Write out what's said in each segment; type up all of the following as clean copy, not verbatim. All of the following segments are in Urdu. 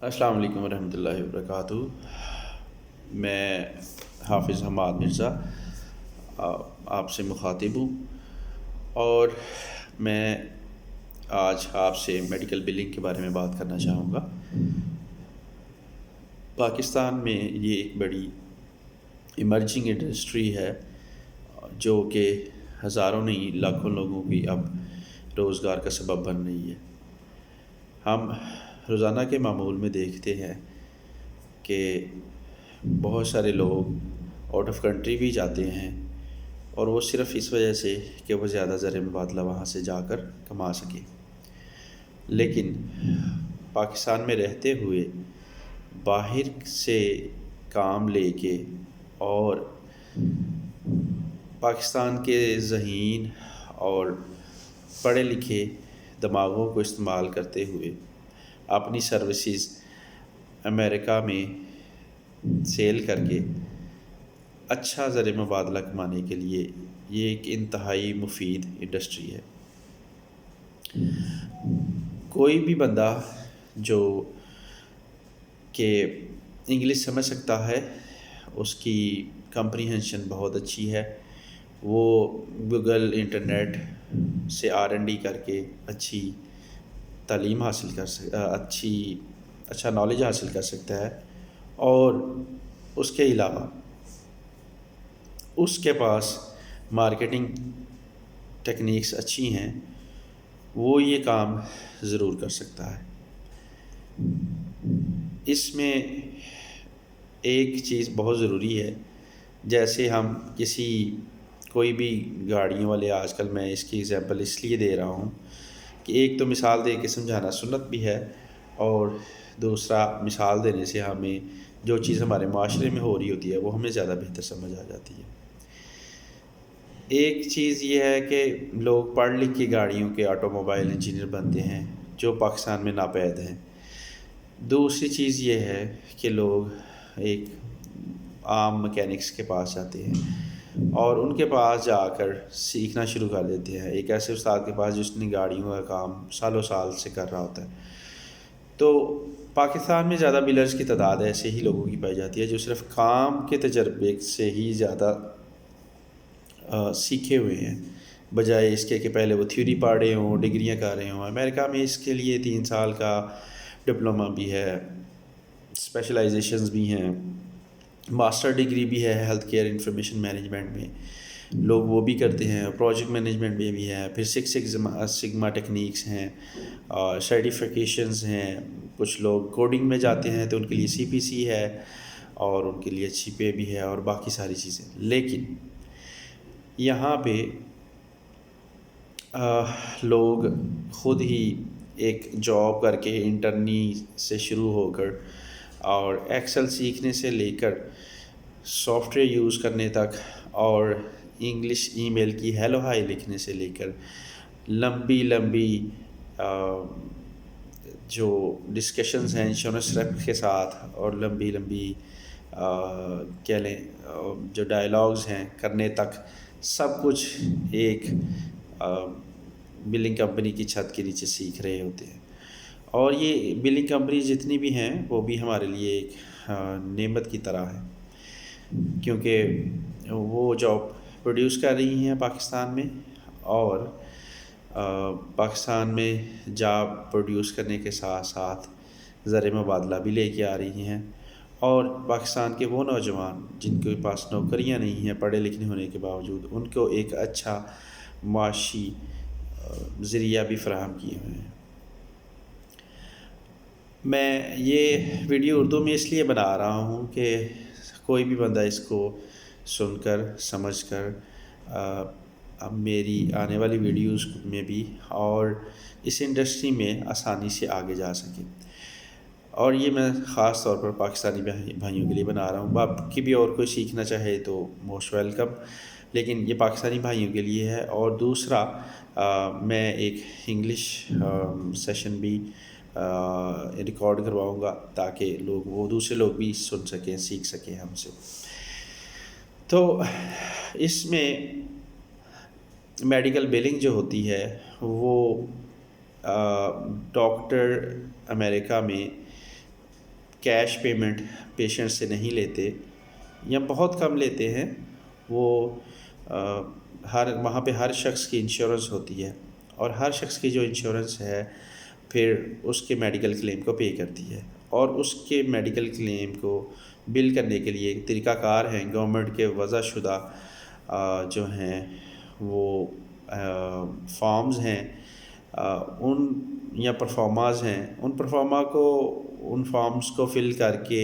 السلام علیکم ورحمۃ اللہ وبرکاتہ۔ میں حافظ حماد مرزا آپ سے مخاطب ہوں، اور میں آج آپ سے میڈیکل بلنگ کے بارے میں بات کرنا چاہوں گا۔ پاکستان میں یہ ایک بڑی ایمرجنگ انڈسٹری ہے، جو کہ ہزاروں نہیں لاکھوں لوگوں کی اب روزگار کا سبب بن رہی ہے۔ ہم روزانہ کے معمول میں دیکھتے ہیں کہ بہت سارے لوگ آؤٹ آف کنٹری بھی جاتے ہیں، اور وہ صرف اس وجہ سے کہ وہ زیادہ زر مبادلہ وہاں سے جا کر کما سکے، لیکن پاکستان میں رہتے ہوئے باہر سے کام لے کے اور پاکستان کے ذہین اور پڑھے لکھے دماغوں کو استعمال کرتے ہوئے اپنی سروسز امریکہ میں سیل کر کے اچھا زر مبادلہ کمانے کے لیے یہ ایک انتہائی مفید انڈسٹری ہے۔ کوئی بھی بندہ جو کہ انگلش سمجھ سکتا ہے، اس کی کمپریہنشن بہت اچھی ہے، وہ گوگل انٹرنیٹ سے R&D کر کے اچھی تعلیم حاصل اچھا نالج حاصل کر سکتا ہے، اور اس کے علاوہ اس کے پاس مارکیٹنگ ٹیکنیکس اچھی ہیں، وہ یہ کام ضرور کر سکتا ہے۔ اس میں ایک چیز بہت ضروری ہے، جیسے ہم کوئی بھی گاڑیوں والے، آج کل میں اس کی ایگزامپل اس لیے دے رہا ہوں کہ ایک تو مثال دے کے سمجھانا سنت بھی ہے، اور دوسرا مثال دینے سے ہمیں جو چیز ہمارے معاشرے میں ہو رہی ہوتی ہے وہ ہمیں زیادہ بہتر سمجھ آ جاتی ہے۔ ایک چیز یہ ہے کہ لوگ پڑھ لکھ کے گاڑیوں کے آٹو موبائل انجینئر بنتے ہیں، جو پاکستان میں ناپید ہیں۔ دوسری چیز یہ ہے کہ لوگ ایک عام مکینکس کے پاس جاتے ہیں اور ان کے پاس جا کر سیکھنا شروع کر دیتے ہیں، ایک ایسے استاد کے پاس جس نے گاڑیوں کا کام سالوں سال سے کر رہا ہوتا ہے۔ تو پاکستان میں زیادہ بلرز کی تعداد ایسے ہی لوگوں کی پائی جاتی ہے جو صرف کام کے تجربے سے ہی زیادہ سیکھے ہوئے ہیں، بجائے اس کے کہ پہلے وہ تھیوری پڑھ رہے ہوں، ڈگریاں کر رہے ہوں۔ امریکہ میں اس کے لیے 3 سال کا ڈپلومہ بھی ہے، اسپیشلائزیشنز بھی ہیں، ماسٹر ڈگری بھی ہے ہیلتھ کیئر انفارمیشن مینجمنٹ میں، لوگ وہ بھی کرتے ہیں، پروجیکٹ مینجمنٹ میں بھی ہے، پھر 6 سگما ٹیکنیکس ہیں، سرٹیفیکیشنز ہیں۔ کچھ لوگ کوڈنگ میں جاتے ہیں تو ان کے لیے CPC ہے، اور ان کے لیے اچھی پے بھی ہے، اور باقی ساری چیزیں۔ لیکن یہاں پہ لوگ خود ہی ایک جاب کر کے انٹرنی سے شروع ہو کر، اور ایکسل سیکھنے سے لے کر سافٹ ویئر یوز کرنے تک، اور انگلش ای میل کی ہیلو ہائی لکھنے سے لے کر لمبی لمبی جو ڈسکشنز ہیں انشورنس ریپ کے ساتھ، اور لمبی لمبی کہہ لیں جو ڈائلاگز ہیں کرنے تک، سب کچھ ایک بلنگ کمپنی کی چھت کے نیچے سیکھ رہے ہوتے ہیں۔ اور یہ بلنگ کمپنی جتنی بھی ہیں وہ بھی ہمارے لیے ایک نعمت کی طرح ہے، کیونکہ وہ جاب پروڈیوس کر رہی ہیں پاکستان میں، اور پاکستان میں جاب پروڈیوس کرنے کے ساتھ ساتھ زر مبادلہ بھی لے کے آ رہی ہیں، اور پاکستان کے وہ نوجوان جن کے پاس نوکریاں نہیں ہیں پڑھے لکھنے ہونے کے باوجود، ان کو ایک اچھا معاشی ذریعہ بھی فراہم کیے ہوئے ہیں۔ میں یہ ویڈیو اردو میں اس لیے بنا رہا ہوں کہ کوئی بھی بندہ اس کو سن کر سمجھ کر اب میری آنے والی ویڈیوز میں بھی اور اس انڈسٹری میں آسانی سے آگے جا سکے۔ اور یہ میں خاص طور پر پاکستانی بھائیوں کے لیے بنا رہا ہوں، باقی بھی اور کوئی سیکھنا چاہے تو موسٹ ویلکم، لیکن یہ پاکستانی بھائیوں کے لیے ہے۔ اور دوسرا، میں ایک انگلش سیشن بھی ریکارڈ کرواؤں گا تاکہ دوسرے لوگ بھی سن سکیں، سیکھ سکیں ہم سے۔ تو اس میں میڈیکل بلنگ جو ہوتی ہے وہ ڈاکٹر امریکہ میں کیش پیمنٹ پیشنٹ سے نہیں لیتے یا بہت کم لیتے ہیں، وہ وہاں پہ ہر شخص کی انشورنس ہوتی ہے، اور ہر شخص کی جو انشورنس ہے پھر اس کے میڈیکل کلیم کو پے کرتی ہے، اور اس کے میڈیکل کلیم کو بل کرنے کے لیے طریقہ کار ہیں گورنمنٹ کے وضع شدہ جو ہیں وہ فارمز ہیں، ان یا پرفارماز ہیں، ان فارمز کو فل کر کے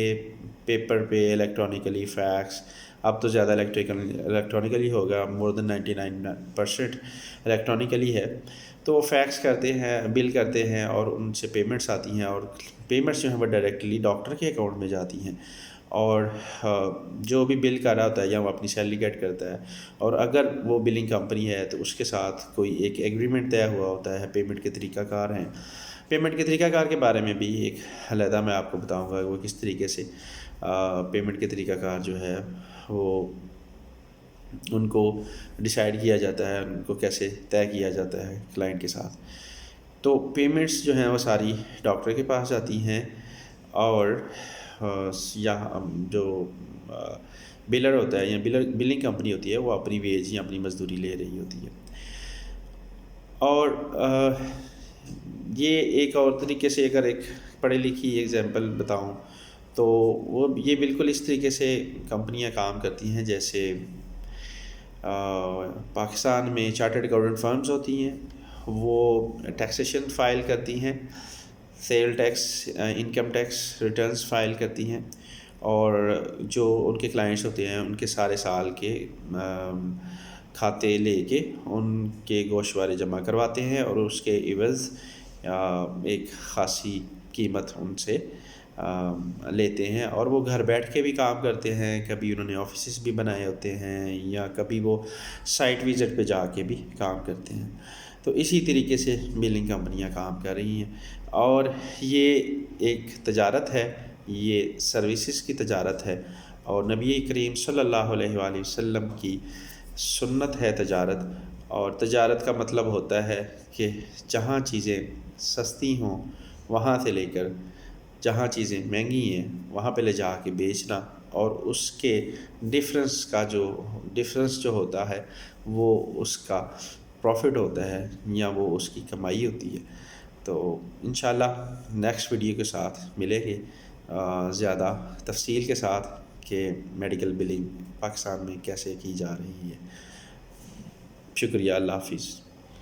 پیپر پہ الیکٹرانیکلی فیکس، اب تو زیادہ الیکٹرانیکلی ہوگا، مور دین 99% الیکٹرانیکلی ہے، تو وہ فیکس کرتے ہیں، بل کرتے ہیں، اور ان سے پیمنٹس آتی ہیں، اور پیمنٹس جو ہیں وہ ڈائریکٹلی ڈاکٹر کے اکاؤنٹ میں جاتی ہیں، اور جو بھی بل کر رہا ہوتا ہے یا وہ اپنی سیلری گیٹ کرتا ہے، اور اگر وہ بلنگ کمپنی ہے تو اس کے ساتھ کوئی ایک ایگریمنٹ طے ہوا ہوتا ہے، پیمنٹ کے طریقہ کار ہیں۔ پیمنٹ کے طریقہ کار کے بارے میں بھی ایک علیحدہ میں آپ کو بتاؤں گا وہ کس طریقے سے پیمنٹ کے طریقہ کار جو ہے وہ ان کو ڈیسائیڈ کیا جاتا ہے، ان کو کیسے طے کیا جاتا ہے کلائنٹ کے ساتھ۔ تو پیمنٹس جو ہیں وہ ساری ڈاکٹر کے پاس جاتی ہیں، اور یہاں جو بلر ہوتا ہے یا بلنگ کمپنی ہوتی ہے وہ اپنی ویج یا اپنی مزدوری لے رہی ہوتی ہے۔ اور یہ ایک اور طریقے سے اگر ایک پڑھی لکھی ایگزامپل بتاؤں تو وہ یہ بالکل اس طریقے سے کمپنیاں کام کرتی ہیں جیسے پاکستان میں چارٹرڈ اکاؤنٹنٹ فرمز ہوتی ہیں، وہ ٹیکسیشن فائل کرتی ہیں، sale tax, income tax returns file کرتی ہیں، اور جو ان کے کلائنٹس ہوتے ہیں ان کے سارے سال کے کھاتے لے کے ان کے گوشوارے جمع کرواتے ہیں، اور اس کے عوض ایک خاصی قیمت ان سے لیتے ہیں، اور وہ گھر بیٹھ کے بھی کام کرتے ہیں، کبھی انہوں نے آفیسز بھی بنائے ہوتے ہیں یا کبھی وہ سائٹ وزٹ پہ جا کے بھی کام کرتے ہیں۔ تو اسی طریقے سے بلنگ کمپنیاں کام کر رہی ہیں، اور یہ ایک تجارت ہے، یہ سروسز کی تجارت ہے، اور نبی کریم صلی اللہ علیہ وآلہ وسلم کی سنت ہے تجارت، اور تجارت کا مطلب ہوتا ہے کہ جہاں چیزیں سستی ہوں وہاں سے لے کر جہاں چیزیں مہنگی ہیں وہاں پہ لے جا کے بیچنا، اور اس کے ڈفرنس جو ہوتا ہے وہ اس کا پروفٹ ہوتا ہے یا وہ اس کی کمائی ہوتی ہے۔ تو انشاءاللہ نیکسٹ ویڈیو کے ساتھ ملیں گے زیادہ تفصیل کے ساتھ کہ میڈیکل بلنگ پاکستان میں کیسے کی جا رہی ہے۔ شکریہ، اللہ حافظ۔